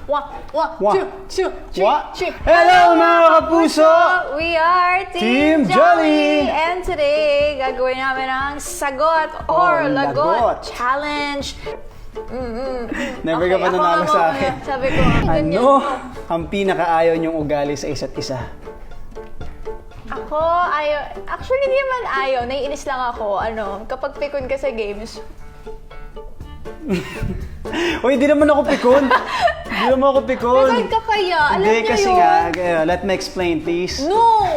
One, two, three. Hello mga kapuso! We are Team Jolly! And today, gagawin namin ang sagot or lagot challenge. Never ka pa nanalo sa akin. Sabi ko, Ano ang pinakaayaw niyong ugali sa isa't isa? Ako, ayaw. Actually, hindi naman ayaw. Naiinis lang ako. Kapag pikon ka sa games. Uy, di naman ako pikon. Di naman ako pikon. Pikon ka kaya. Alam Hindi, niyo kasi yun. nga, let me explain, please. No!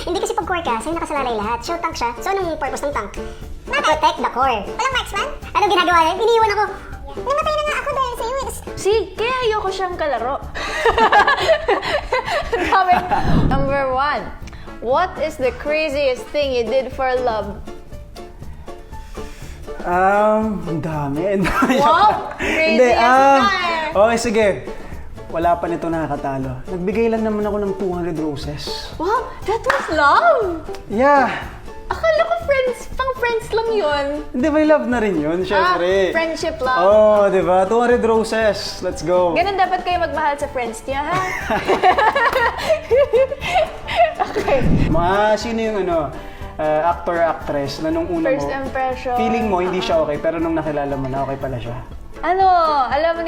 Hindi kasi pag core ka, sa'yo nakasalalay lahat. Show tank siya. So, anong purpose ng tank? Protect the core. Walang marksman? Ano ginagawa niya? Iniiwan ako. Namatay na nga ako dahil sa'yo. See, kaya ayoko siyang kalaro. Number 1. What is the craziest thing you did for love? Ang dami. Wow! Hindi, Craziest time! okay, sige. Wala pa nito nakakatalo. Nagbigay lang naman ako ng 200 roses. Wow! That was love! Yeah. Akala ko pang friends lang yun. Hindi, may love na rin yun, syempre. Friendship love. Oh, di ba? 200 roses. Let's go. Ganun dapat kayo magmahal sa friends niya, ha? Okay. Sino yung actor, actress na nung una First mo, impression. feeling mo hindi siya okay, pero nung nakilala mo na okay pala siya. Alam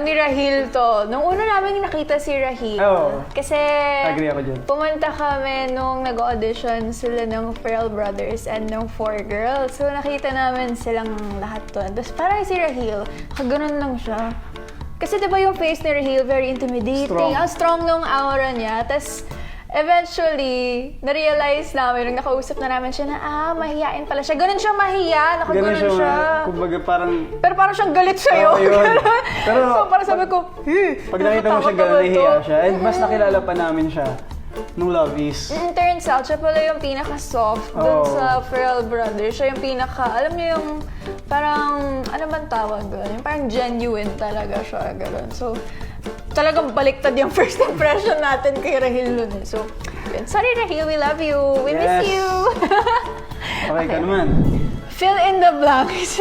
ni Rahil to. Nung una namin nakita si Rahil. Oo. Kasi Agree ako dyan. pumunta kami nung nag-audition sila ng Ferrell Brothers and ng Four Girls. So nakita namin silang lahat doon. Tapos parang si Rahil, kaganon lang siya. Kasi diba yung face ni Rahil, very intimidating. Strong. Ang strong nung aura niya. Tapos eventually, na-realize namin, nung nakausap na namin siya na, mahihain pala siya. Ganun siya mahiya, nakaganon siya. Kumbaga parang, Pero parang siyang galit sa'yo. Oo, yun. Pero, so parang sabi ko, pag nakita mo siya gano'n, nahihiya siya. And mas nakilala pa namin siya nung Love Is. Turns out, siya pala yung pinaka-soft dun Oo. sa Ferrell Brothers. Siya yung alam niyo yung parang, ano bang tawag doon? Yung parang genuine talaga siya. Ganun. So, talagang baliktad yung first impression natin kay Rahil nun. So, yun. Sorry Rahil, we love you. We miss Yes. you. Okay ka naman. Fill in the blanks.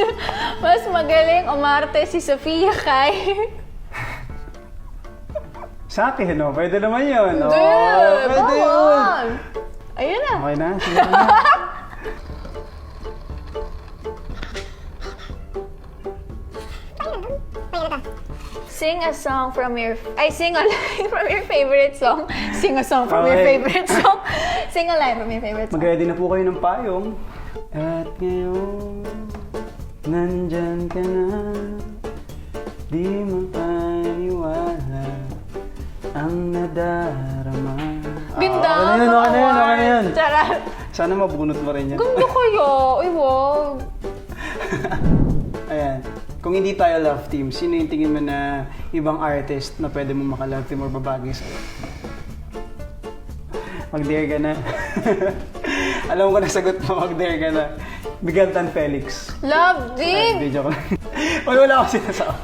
Mas magaling umarte si Sofia kay... Sa akin, no? Pwede naman yun. Hindi, Pwede yun. bawal. Ayun na. Okay na? Sige na. Sing a song from your... sing a line from your favorite song. Sing a song from your Okay. favorite song. Sing a line from your favorite song. Mag-ready na po kayo ng payong. At ngayon, nandyan ka na. Di mapaniwala ang nadarama. Ganda! Okay na yun. Charot. Sana mabunot mo rin yan. Ganda kayo. Uy, wag. Ayan. Kung hindi tayo love team, sino yung tingin mo na ibang artist na pwede mo maka-love team or babagay sa'yo? Mag-dare ka na. Alam ko na sagot mo, mag-dare ka na. Bigantan Felix. Love, Ay, Dig! video ko lang. Uy, wala ako sinasabi.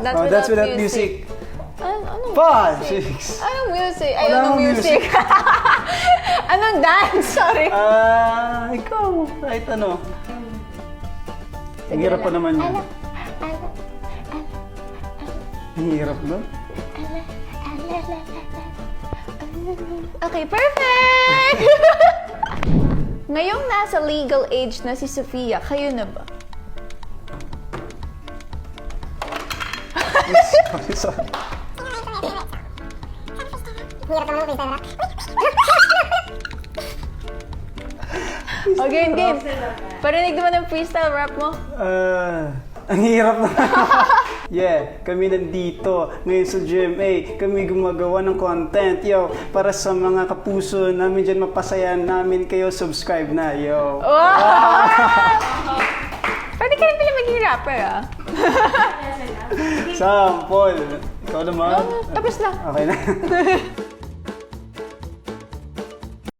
That's Without music. Anong 5, 6. Anong music? Wala Anong akong music? Anong dance? Sorry. Ikaw, kahit ano. Ang hirap pa naman yun. Ang hirap ba? Okay, perfect! Ngayong nasa legal age na si Sofia, kayo na ba? Sorry. Hirap naman yung freestyle rap. Okay, game. Parinig naman ng freestyle rap mo. Ang hirap na. Yeah, kami nandito ngayon sa GMA. Kami gumagawa ng content, yo. Para sa mga kapuso namin dyan, mapasaya namin kayo. Subscribe na, yo. Wow! Pwede ka rin pala maging rapper, ah. Sample. Ikaw naman. Tapos na. Okay na.